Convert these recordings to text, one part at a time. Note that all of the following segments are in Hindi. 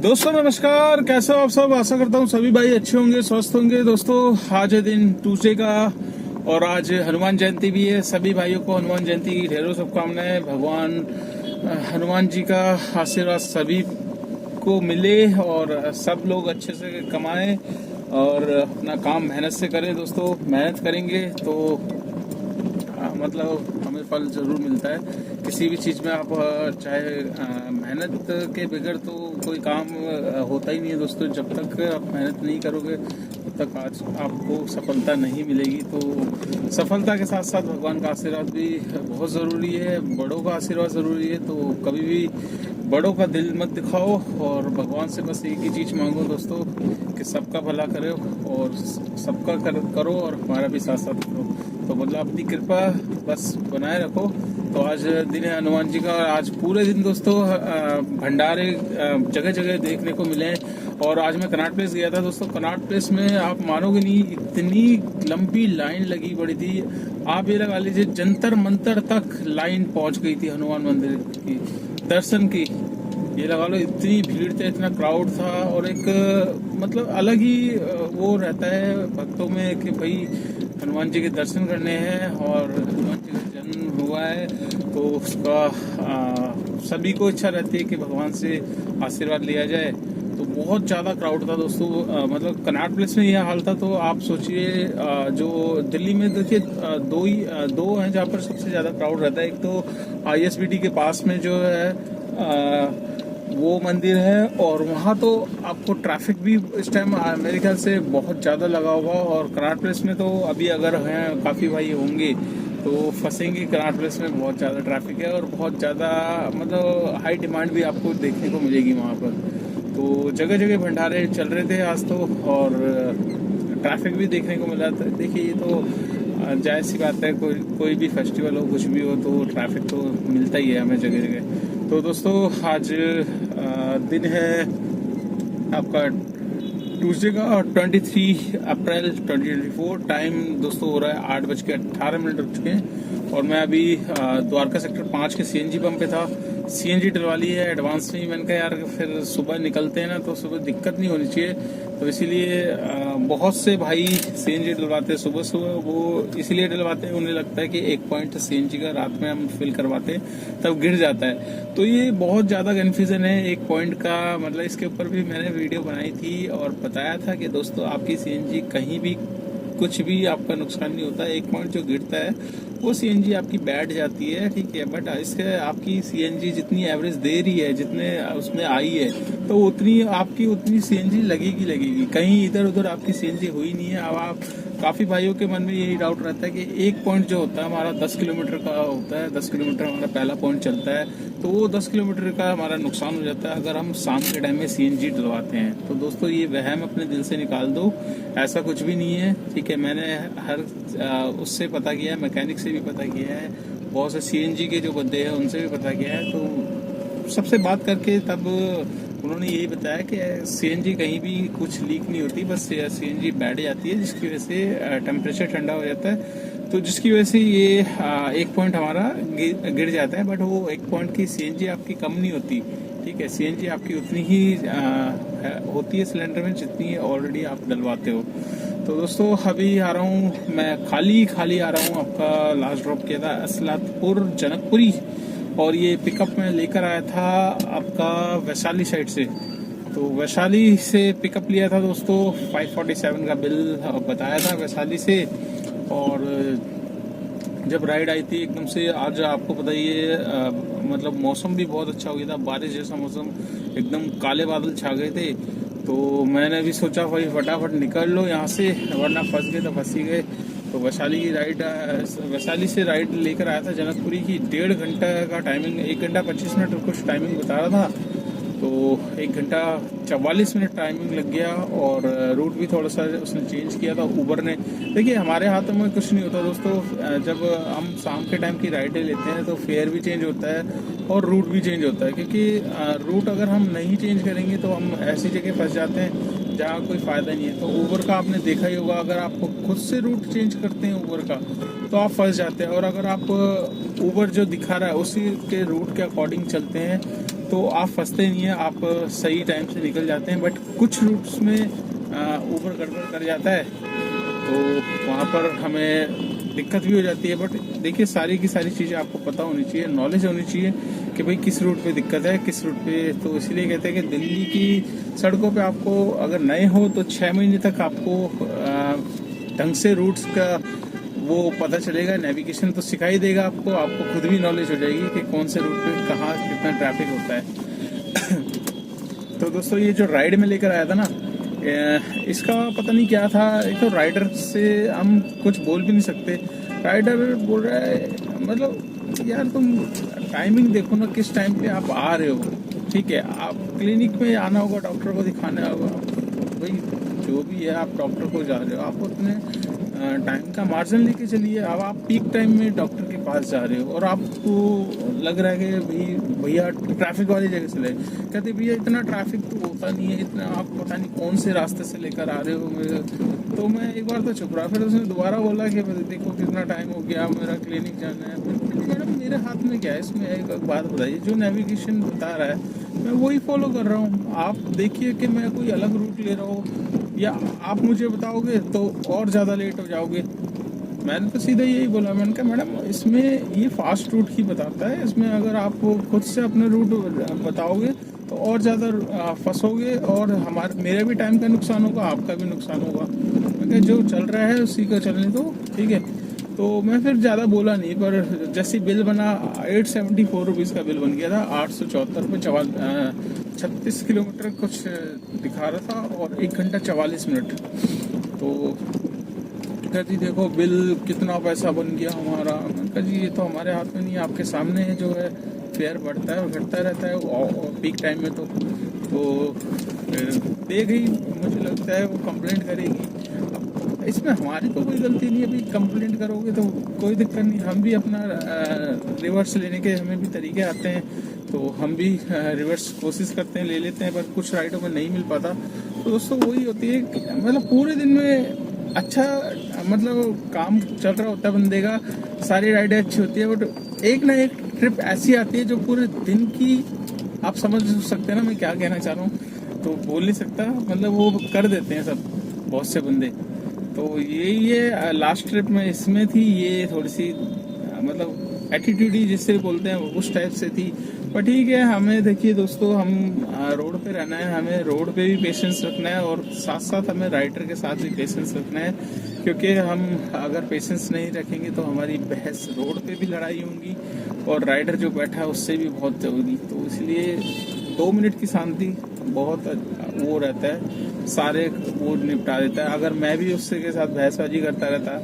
दोस्तों नमस्कार, कैसे हो आप सब। आशा करता हूँ सभी भाई अच्छे होंगे, स्वस्थ होंगे। दोस्तों आज है दिन ट्यूसडे का और आज हनुमान जयंती भी है। सभी भाइयों को हनुमान जयंती की ढेरों शुभकामनाएं। भगवान हनुमान जी का आशीर्वाद सभी को मिले और सब लोग अच्छे से कमाएं और अपना काम मेहनत से करें। दोस्तों मेहनत करेंगे तो मतलब हमें फल जरूर मिलता है। किसी भी चीज़ में आप चाहे मेहनत के बगैर तो कोई काम होता ही नहीं है। दोस्तों जब तक आप मेहनत नहीं करोगे तब तक आज आपको सफलता नहीं मिलेगी। तो सफलता के साथ साथ भगवान का आशीर्वाद भी बहुत ज़रूरी है, बड़ों का आशीर्वाद ज़रूरी है। तो कभी भी बड़ों का दिल मत दिखाओ और भगवान से बस एक ही चीज़ मांगो दोस्तों कि सबका भला करे और सबका करो और हमारा भी साथ साथ करो। तो मतलब अपनी कृपा बस बनाए रखो। तो आज दिन है हनुमान जी का और आज पूरे दिन दोस्तों भंडारे जगह जगह देखने को मिले। और आज मैं कनॉट प्लेस गया था दोस्तों। कनॉट प्लेस में आप मानोगे नहीं, इतनी लंबी लाइन लगी पड़ी थी। आप ये लगा लीजिए जंतर मंतर तक लाइन पहुंच गई थी हनुमान मंदिर की दर्शन की। ये लगा लो इतनी भीड़ थी, इतना क्राउड था और एक मतलब अलग ही वो रहता है भक्तों में कि भाई हनुमान जी के दर्शन करने हैं और हनुमान जी का जन्म हुआ है तो उसका सभी को इच्छा रहती है कि भगवान से आशीर्वाद लिया जाए। तो बहुत ज़्यादा क्राउड था दोस्तों। मतलब कनॉट प्लेस में यह हाल था। तो आप सोचिए जो दिल्ली में देखिए दो हैं जहाँ पर सबसे ज़्यादा क्राउड रहता है। एक तो ISBT के पास में जो है वो मंदिर है और वहाँ तो आपको ट्रैफिक भी इस टाइम मेरे ख्याल से बहुत ज़्यादा लगा होगा। और कनॉट प्लेस में तो अभी अगर हैं काफ़ी भाई होंगे तो फंसेंगे। कनॉट प्लेस में बहुत ज़्यादा ट्रैफिक है और बहुत ज़्यादा मतलब हाई डिमांड भी आपको देखने को मिलेगी वहाँ पर। तो जगह जगह भंडारे चल रहे थे आज तो और ट्रैफिक भी देखने को मिला था। देखिए ये तो जायज़ सी बात है, कोई भी फेस्टिवल हो कुछ भी हो तो ट्रैफिक तो मिलता ही है हमें जगह जगह। तो दोस्तों आज दिन है आपका ट्यूसडे का और 23 अप्रैल 2024। टाइम दोस्तों हो रहा है 8:18 हो चुके हैं और मैं अभी द्वारका सेक्टर 5 के CNG पंप पे था। CNG डलवा ली है एडवांस में ही। मैंने कहा यार फिर सुबह निकलते हैं ना तो सुबह दिक्कत नहीं होनी चाहिए। तो इसीलिए बहुत से भाई CNG डलवाते हैं सुबह सुबह। वो इसीलिए डलवाते हैं, उन्हें लगता है कि 1 पॉइंट CNG का रात में हम फिल करवाते हैं तब गिर जाता है। तो ये बहुत ज़्यादा कन्फ्यूज़न है 1 पॉइंट का। मतलब इसके ऊपर भी मैंने वीडियो बनाई थी और बताया था कि दोस्तों आपकी CNG कहीं भी कुछ भी आपका नुकसान नहीं होता। 1 पॉइंट जो गिरता है वो CNG आपकी बैठ जाती है, ठीक है। बट इसके आपकी CNG जितनी एवरेज दे रही है, जितने उसमें आई है तो उतनी आपकी उतनी CNG लगेगी। कहीं इधर उधर आपकी CNG हुई नहीं है। अब आप काफ़ी भाइयों के मन में यही डाउट रहता है कि 1 पॉइंट जो होता है हमारा 10 किलोमीटर का होता है। 10 किलोमीटर हमारा पहला पॉइंट चलता है तो वो 10 किलोमीटर का हमारा नुकसान हो जाता है अगर हम शाम के टाइम में CNG डलवाते हैं। तो दोस्तों ये वहम अपने दिल से निकाल दो, ऐसा कुछ भी नहीं है, ठीक है। मैंने हर उससे पता किया है, मैकेनिक से भी पता किया है, बहुत से CNG के जो बंदे हैं उनसे भी पता किया है। तो सबसे बात करके तब उन्होंने यही बताया कि CNG कहीं भी कुछ लीक नहीं होती, बस CNG बैठ जाती है जिसकी वजह से टेम्परेचर ठंडा हो जाता है। तो जिसकी वजह से ये 1 पॉइंट हमारा गिर जाता है। बट वो 1 पॉइंट की CNG आपकी कम नहीं होती, ठीक है। CNG आपकी उतनी ही होती है सिलेंडर में जितनी ऑलरेडी आप डलवाते हो। तो दोस्तों अभी आ रहा हूँ मैं, खाली आ रहा हूँ। आपका लास्ट ड्रॉप किया था असलातपुर जनकपुरी और ये पिकअप में लेकर आया था आपका वैशाली साइड से। तो वैशाली से पिकअप लिया था दोस्तों। 547 का बिल बताया था वैशाली से। और जब राइड आई थी एकदम से, आज आपको पता ही है मतलब मौसम भी बहुत अच्छा हो गया था, बारिश जैसा मौसम, एकदम काले बादल छा गए थे। तो मैंने भी सोचा भाई फटाफट निकल लो यहाँ से वरना फंस गए तो फंस ही गए। तो वैशाली से राइड लेकर आया था जनकपुरी की। 1.5 घंटा का टाइमिंग, 1 घंटा 25 मिनट कुछ टाइमिंग बता रहा था। तो 1 घंटा 44 मिनट टाइमिंग लग गया और रूट भी थोड़ा सा उसने चेंज किया था ऊबर ने। देखिए हमारे हाथों में कुछ नहीं होता दोस्तों। जब हम शाम के टाइम की राइडें लेते हैं तो फेयर भी चेंज होता है और रूट भी चेंज होता है। क्योंकि रूट अगर हम नहीं चेंज करेंगे तो हम ऐसी जगह फंस जाते हैं जहाँ कोई फ़ायदा नहीं है। तो ऊबर का आपने देखा ही होगा, अगर आप खुद से रूट चेंज करते हैं ऊबर का तो आप फंस जाते हैं। और अगर आप ऊबर जो दिखा रहा है उसी के रूट के अकॉर्डिंग चलते हैं तो आप फंसते नहीं हैं, आप सही टाइम से निकल जाते हैं। बट कुछ रूट्स में ऊबर गड़बड़ कर जाता है, तो वहाँ पर हमें दिक्कत भी हो जाती है। बट देखिए, सारी की सारी चीज़ें आपको पता होनी चाहिए, नॉलेज होनी चाहिए कि भाई किस रूट पे दिक्कत है, किस रूट पे। तो इसलिए कहते हैं कि दिल्ली की सड़कों पे आपको अगर नए हो तो 6 महीने तक आपको ढंग से रूट्स का वो पता चलेगा, नेविगेशन तो सिखाई देगा आपको, आपको खुद भी नॉलेज हो जाएगी कि कौन से रूट पे कहाँ कितना ट्रैफिक होता है। तो दोस्तों, ये जो राइड में लेकर आया था ना, इसका पता नहीं क्या था। एक तो राइडर से हम कुछ बोल भी नहीं सकते। राइडर बोल रहा है, मतलब यार तुम टाइमिंग देखो ना, किस टाइम पे आप आ रहे हो। ठीक है, आप क्लिनिक में आना होगा, डॉक्टर को दिखाना होगा, भाई जो भी है आप डॉक्टर को जा रहे हो, आप अपने टाइम का मार्जिन लेके चलिए। अब आप पीक टाइम में डॉक्टर के पास जा रहे हो और आपको लग रहा है कि भैया ट्रैफिक वाली जगह से ले, कहते भैया इतना ट्रैफिक तो होता नहीं है, इतना आप पता नहीं कौन से रास्ते से लेकर आ रहे हो। तो मैं एक बार तो चुप रहा, फिर उसने दोबारा बोला कि देखो कितना टाइम हो गया, मेरा क्लिनिक जाना है। मैडम मेरे हाथ में क्या है इसमें, एक बात बताइए, जो नेविगेशन बता रहा है मैं वही फॉलो कर रहा हूँ। आप देखिए कि मैं कोई अलग रूट ले रहा हूँ या आप मुझे बताओगे तो और ज़्यादा लेट हो जाओगे। मैंने तो सीधा यही बोला, मैंने कहा मैडम इसमें ये फास्ट रूट ही बताता है, इसमें अगर आप खुद से अपने रूट बताओगे तो और ज़्यादा फंसोगे और मेरा भी टाइम का नुकसान होगा, आपका भी नुकसान होगा। मैं कहा जो चल रहा है उसी का चलने दो, ठीक है। तो मैं फिर ज़्यादा बोला नहीं, पर जैसे बिल बना 874 रुपीज़ का बिल बन गया था। 874 में 36 किलोमीटर कुछ दिखा रहा था और 1 घंटा 44 मिनट। तो कहती देखो बिल कितना पैसा बन गया हमारा। मैंने कहा जी ये तो हमारे हाथ में नहीं है, आपके सामने है जो है फेयर बढ़ता है और घटता रहता है पीक टाइम में। तो देख ही मुझे लगता है वो कंप्लेंट करेगी। इसमें हमारी तो कोई गलती नहीं है, अभी कंप्लेंट करोगे तो कोई दिक्कत नहीं, हम भी अपना रिवर्स लेने के हमें भी तरीके आते हैं, तो हम भी रिवर्स कोशिश करते हैं, ले लेते हैं, पर कुछ राइडों में नहीं मिल पाता। तो दोस्तों वही होती है, मतलब पूरे दिन में अच्छा मतलब काम चल रहा होता है बंदे का, सारी राइडें अच्छी होती है, बट एक ना एक ट्रिप ऐसी आती है जो पूरे दिन की, आप समझ सकते हैं ना मैं क्या कहना चाह रहा हूँ, तो बोल नहीं सकता, मतलब वो कर देते हैं सब बहुत से बंदे। तो ये लास्ट ट्रिप में इसमें थी, ये थोड़ी सी मतलब एटीट्यूड ही जिससे बोलते हैं उस टाइप से थी। पर ठीक है, हमें देखिए दोस्तों, हम रोड पे रहना है, हमें रोड पे भी पेशेंस रखना है और साथ साथ हमें राइडर के साथ भी पेशेंस रखना है, क्योंकि हम अगर पेशेंस नहीं रखेंगे तो हमारी बहस रोड पे भी लड़ाई होगी और राइडर जो बैठा है उससे भी बहुत होगी। तो इसलिए 2 मिनट की शांति बहुत वो रहता है, सारे वो निपटा देता है। अगर मैं भी उससे के साथ बहसबाजी करता रहता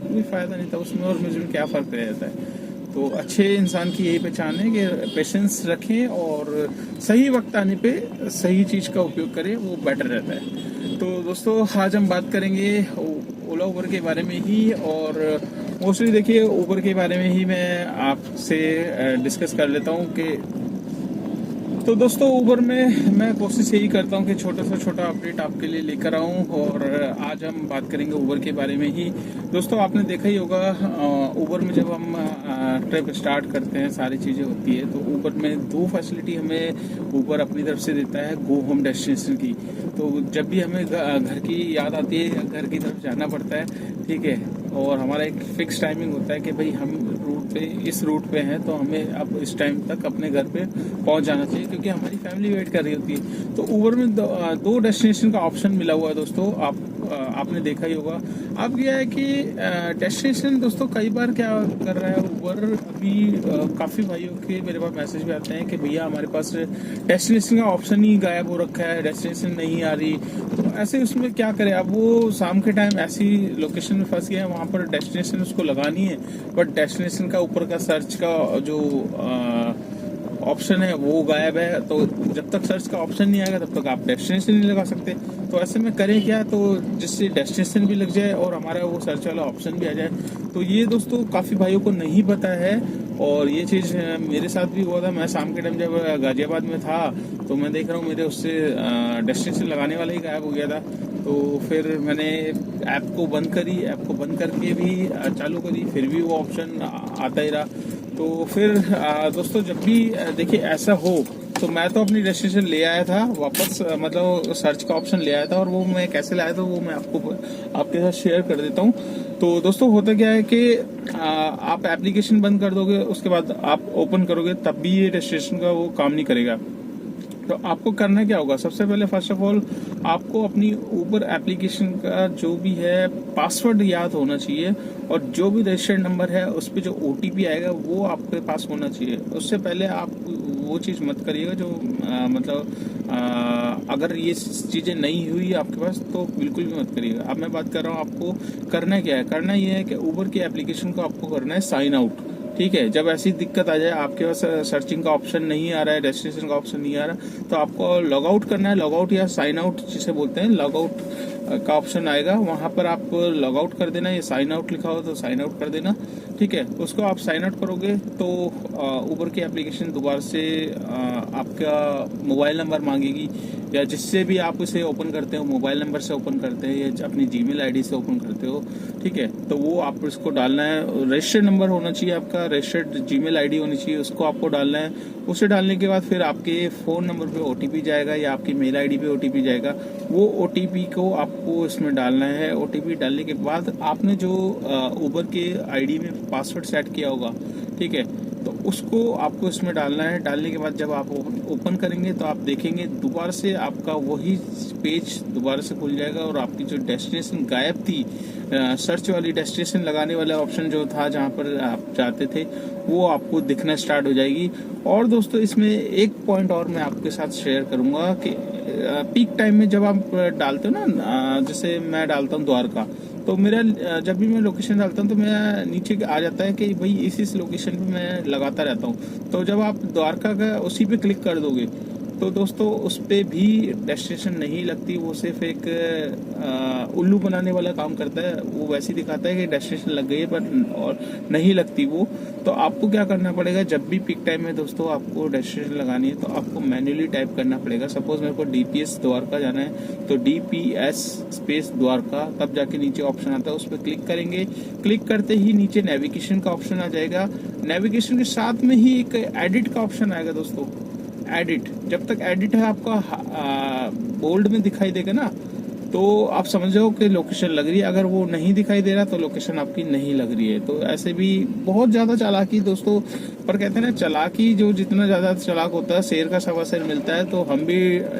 कोई फायदा नहीं था उसमें, और मुझे क्या फर्क रह जाता है। तो अच्छे इंसान की यही पहचान है कि पेशेंस रखें और सही वक्त आने पे सही चीज़ का उपयोग करें, वो बेटर रहता है। तो दोस्तों आज हम बात करेंगे ओला उबर के बारे में ही, और मोस्टली देखिए उबर के बारे में ही मैं आपसे डिस्कस कर लेता हूँ कि तो दोस्तों उबर में मैं कोशिश यही करता हूँ कि छोटा से छोटा अपडेट आपके लिए लेकर आऊँ, और आज हम बात करेंगे उबर के बारे में ही। दोस्तों आपने देखा ही होगा, उबर में जब हम ट्रिप स्टार्ट करते हैं सारी चीज़ें होती है, तो उबर में 2 फैसिलिटी हमें उबर अपनी तरफ से देता है, गो होम डेस्टिनेशन की। तो जब भी हमें घर की याद आती है, घर की तरफ जाना पड़ता है, ठीक है, और हमारा एक फिक्स टाइमिंग होता है कि भाई हम रूट पे इस रूट पे हैं तो हमें अब इस टाइम तक अपने घर पे पहुंच जाना चाहिए, क्योंकि हमारी फैमिली वेट कर रही होती है। तो उबर में 2 डेस्टिनेशन का ऑप्शन मिला हुआ है दोस्तों, आपने देखा ही होगा। अब क्या है कि डेस्टिनेशन दोस्तों कई बार क्या कर रहा है उबर, अभी काफ़ी भाइयों के मेरे पास मैसेज भी आते हैं कि भैया हमारे पास डेस्टिनेशन का ऑप्शन ही गायब हो रखा है, डेस्टिनेशन नहीं आ रही। तो ऐसे उसमें क्या करें, अब वो शाम के टाइम ऐसी लोकेशन में फंस गए हैं, वहाँ पर डेस्टिनेशन उसको लगानी है, बट डेस्टिनेशन का ऊपर का सर्च का जो ऑप्शन है वो गायब है। तो जब तक सर्च का ऑप्शन नहीं आएगा तब तक आप डेस्टिनेशन नहीं लगा सकते। तो ऐसे में करें क्या, तो जिससे डेस्टिनेशन भी लग जाए और हमारा वो सर्च वाला ऑप्शन भी आ जाए। तो ये दोस्तों काफ़ी भाइयों को नहीं पता है, और ये चीज़ मेरे साथ भी हुआ था। मैं शाम के टाइम जब गाजियाबाद में था तो मैं देख रहा हूँ मेरे उससे डेस्टिनेशन लगाने वाला ही गायब हो गया था। तो फिर मैंने ऐप को बंद करके भी चालू करी, फिर भी वो ऑप्शन आता ही रहा। तो फिर दोस्तों जब भी देखिए ऐसा हो तो मैं तो अपनी डेस्टिनेशन ले आया था वापस, मतलब सर्च का ऑप्शन ले आया था, और वो मैं कैसे लाया था वो मैं आपके साथ शेयर कर देता हूँ। तो दोस्तों होता क्या है कि आप एप्लीकेशन बंद कर दोगे, उसके बाद आप ओपन करोगे तब भी ये डेस्टिनेशन का वो काम नहीं करेगा। तो आपको करना क्या होगा, सबसे पहले फर्स्ट ऑफ ऑल आपको अपनी ऊबर एप्लीकेशन का जो भी है पासवर्ड याद होना चाहिए, और जो भी रजिस्टर्ड नंबर है उस पर जो OTP आएगा वो आपके पास होना चाहिए। उससे पहले आप वो चीज़ मत करिएगा जो अगर ये चीज़ें नहीं हुई आपके पास तो बिल्कुल भी मत करिएगा। अब मैं बात कर रहा हूँ आपको करना क्या है। करना ये है कि ऊबर की एप्लीकेशन को आपको करना है साइन आउट। ठीक है, जब ऐसी दिक्कत आ जाए आपके पास सर्चिंग का ऑप्शन नहीं आ रहा है, डेस्टिनेशन का ऑप्शन नहीं आ रहा, तो आपको लॉग आउट करना है। लॉग आउट या साइन आउट जिसे बोलते हैं, लॉग आउट का ऑप्शन आएगा, वहां पर आप लॉग आउट कर देना। ये साइन आउट लिखा हो तो साइन आउट कर देना। ठीक है, उसको आप साइन आउट करोगे तो ऊबर की एप्लीकेशन दोबारा से आपका मोबाइल नंबर मांगेगी, या जिससे भी आप इसे ओपन करते हो, मोबाइल नंबर से ओपन करते हैं या अपनी जीमेल आईडी से ओपन करते हो। ठीक है, तो वो आप इसको डालना है। रजिस्टर्ड नंबर होना चाहिए आपका, रजिस्टर्ड जीमेल आईडी होनी चाहिए, उसको आपको डालना है। उसे डालने के बाद फिर आपके फ़ोन नंबर पे OTP जाएगा या आपकी मेल आईडी पे OTP जाएगा। वो OTP को आपको इसमें डालना है। OTP डालने के बाद आपने जो ऊबर के आईडी में पासवर्ड सेट किया होगा, ठीक है, तो उसको आपको इसमें डालना है। डालने के बाद जब आप ओपन करेंगे तो आप देखेंगे दोबारा से आपका वही पेज दोबारा से खुल जाएगा, और आपकी जो डेस्टिनेशन गायब थी, सर्च वाली डेस्टिनेशन लगाने वाला ऑप्शन जो था जहाँ पर आप जाते थे, वो आपको दिखना स्टार्ट हो जाएगी। और दोस्तों इसमें एक पॉइंट और मैं आपके साथ शेयर करूंगा कि पीक टाइम में जब आप डालते हो ना, जैसे मैं डालता हूँ द्वारका, तो मेरा जब भी मैं लोकेशन डालता हूँ तो मेरा नीचे आ जाता है कि भाई इस लोकेशन पे मैं लगाता रहता हूँ। तो जब आप द्वारका का उसी पे क्लिक कर दोगे तो दोस्तों उस पे भी डेस्टिनेशन नहीं लगती, वो सिर्फ एक उल्लू बनाने वाला काम करता है। वो वैसे ही दिखाता है कि डेस्टिनेशन लग गई है पर और नहीं लगती वो। तो आपको क्या करना पड़ेगा, जब भी पीक टाइम में दोस्तों आपको डेस्टिनेशन लगानी है तो आपको मैन्युअली टाइप करना पड़ेगा। सपोज मेरे को DPS द्वारका जाना है तो DPS स्पेस द्वारका, तब जाके नीचे ऑप्शन आता है, उस पर क्लिक करेंगे। क्लिक करते ही नीचे नेविगेशन का ऑप्शन आ जाएगा। नेविगेशन के साथ में ही एक एडिट का ऑप्शन आएगा दोस्तों। एडिट, जब तक एडिट है आपका बोल्ड में दिखाई देगा ना, तो आप समझ जाओ कि लोकेशन लग रही है। अगर वो नहीं दिखाई दे रहा तो लोकेशन आपकी नहीं लग रही है। तो ऐसे भी बहुत ज्यादा चालाकी दोस्तों, पर कहते हैं ना चालाकी जो जितना ज्यादा चालाक होता है शेर का सवा सिर मिलता है। तो हम भी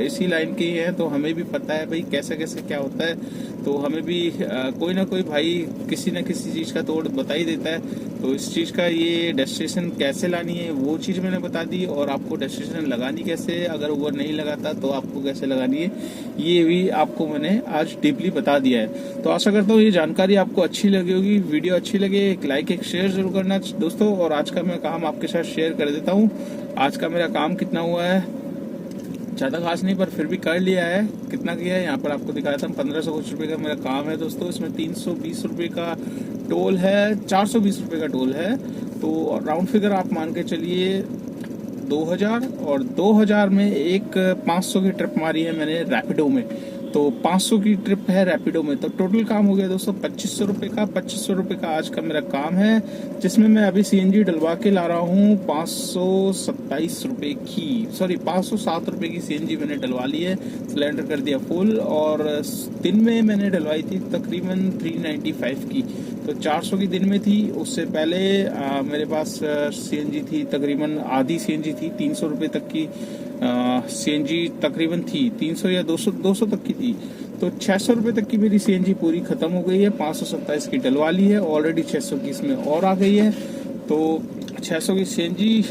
इसी लाइन के ही हैं, तो हमें भी पता है भाई कैसे कैसे क्या होता है। तो हमें भी कोई ना कोई भाई किसी न किसी चीज का तोड़ बता ही देता है। तो इस चीज का ये डेस्टिनेशन कैसे लानी है वो चीज मैंने बता दी, और आपको डेस्टिनेशन लगानी कैसे, अगर ऊबर नहीं लगाता तो आपको कैसे लगानी है ये भी आपको मैंने आज डीपली बता दिया है। तो आशा करता हूँ ये जानकारी आपको अच्छी लगी होगी। वीडियो अच्छी लगे एक लाइक एक शेयर जरूर करना दोस्तों। और आज का मैं काम आपके साथ शेयर कर देता हूँ। आज का मेरा काम कितना हुआ है, ज्यादा खास नहीं पर फिर भी कर लिया है। कितना किया है यहाँ पर आपको दिखाया था, 1500 कुछ रुपए का मेरा काम है दोस्तों। इसमें 320 रुपए का टोल है, 420 रुपए का टोल है। तो राउंड फिगर आप मान के चलिए 2000, और 2000 में एक 500 की ट्रिप मारी है मैंने रैपिडो में। तो 500 की ट्रिप है रैपिडो में, तो टोटल काम हो गया दोस्तों 2500 रुपए का। 2500 रुपए का आज का मेरा काम है, जिसमें मैं अभी CNG डलवा के ला रहा हूँ 527 रुपए की, सॉरी 507 रुपए की CNG मैंने डलवा ली है। सिलेंडर कर दिया फुल, और दिन में मैंने डलवाई थी तकरीबन 395 की। तो 400 की दिन में थी। उससे पहले मेरे पास CNG थी, तकरीबन आधी CNG थी, 300 रुपए तक की CNG तकरीबन थी, 300 या 200 तक की थी। तो 600 रुपए तक की मेरी CNG पूरी खत्म हो गई है। 527 की डलवा ली है ऑलरेडी, 600 की इसमें और आ गई है। तो 600 की CNG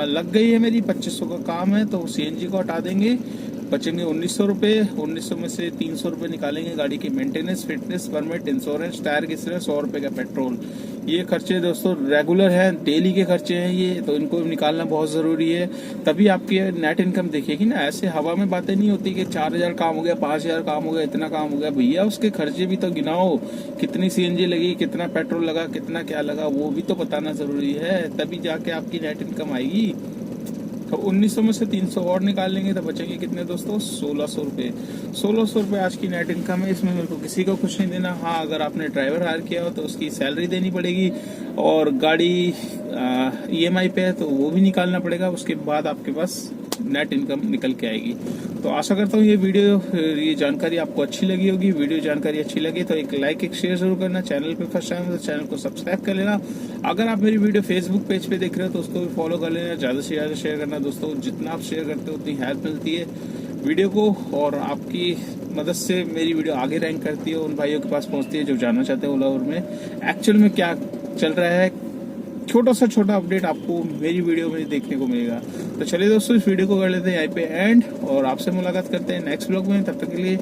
लग गई है मेरी, 2500 का काम है। तो CNG को हटा देंगे, बचेंगे 1900 रुपए। 1900 में से 300 रुपए निकालेंगे गाड़ी की maintenance, fitness, permit, insurance, tyre की सर्विस, 100 रुपए का पेट्रोल। ये खर्चे दोस्तों रेगुलर हैं, डेली के खर्चे हैं ये, तो इनको निकालना बहुत जरूरी है। तभी आपकी नेट इनकम दिखेगी ना। ऐसे हवा में बातें नहीं होती कि 4000 काम हो गया, 5000 काम हो गया, इतना काम हो गया। भैया उसके खर्चे भी तो गिनाओ, कितनी CNG लगी, कितना पेट्रोल लगा, कितना क्या लगा, वो भी तो बताना जरूरी है। तभी जाके आपकी नेट इनकम आएगी। तो 1900 में से 300 और निकाल लेंगे तो बचेंगे कितने दोस्तों, 1600 रुपए। 1600 रुपए आज की नेट इनकम है। इसमें मेरे को किसी को कुछ नहीं देना। हाँ, अगर आपने ड्राइवर हायर किया हो तो उसकी सैलरी देनी पड़ेगी, और गाड़ी EMI पे है तो वो भी निकालना पड़ेगा। उसके बाद आपके पास नेट इनकम निकल के आएगी। तो आशा करता हूँ ये जानकारी आपको अच्छी लगी होगी। वीडियो जानकारी अच्छी लगी तो एक लाइक एक शेयर जरूर करना। चैनल पे फर्स्ट टाइम तो चैनल को सब्सक्राइब कर लेना। अगर आप मेरी वीडियो फेसबुक पेज पे देख रहे हो तो उसको भी फॉलो कर लेना। ज़्यादा से ज़्यादा शेयर करना दोस्तों, जितना आप शेयर करते हो उतनी हेल्प मिलती है वीडियो को, और आपकी मदद से मेरी वीडियो आगे रैंक करती है, उन भाइयों के पास पहुंचती है जो जानना चाहते हैं ओला उबर में एक्चुअल में क्या चल रहा है। छोटा अपडेट आपको मेरी वीडियो में देखने को मिलेगा। तो चलिए दोस्तों, इस वीडियो को कर लेते हैं यहीं पे एंड, और आपसे मुलाकात करते हैं नेक्स्ट व्लॉग में। तब तक के लिए